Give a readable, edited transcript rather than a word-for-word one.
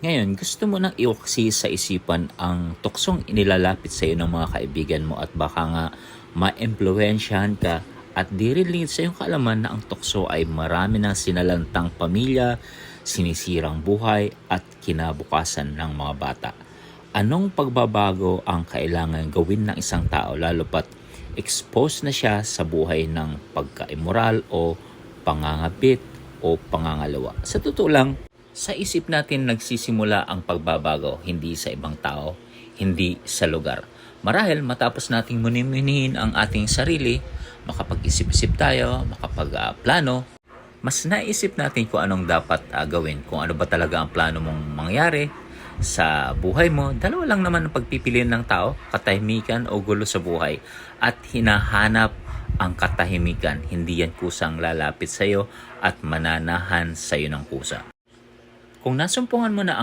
Ngayon, gusto mo nang iwaksi sa isipan ang tuksong inilalapit sa iyo ng mga kaibigan mo at baka nga maimpluwensyahan ka at di rin lingid sa iyong kaalaman na ang tukso ay marami ng sinalantang pamilya, sinisirang buhay at kinabukasan ng mga bata. Anong pagbabago ang kailangan gawin ng isang tao lalo pat exposed na siya sa buhay ng pagka-immoral o pangangabit o pangangalawa? Sa totoo lang, sa isip natin nagsisimula ang pagbabago, hindi sa ibang tao, hindi sa lugar. Marahil matapos nating muni-munihin ang ating sarili, makapag-isip-isip tayo, makapag-plano, mas naisip natin kung anong dapat gawin, kung ano ba talaga ang plano mong mangyari sa buhay mo. Dalawa lang naman ang pagpipilian ng tao, katahimikan o gulo sa buhay. At hinahanap ang katahimikan, hindi yan kusang lalapit sa iyo at mananahan sa iyo ng kusa. Kung nasumpungan mo na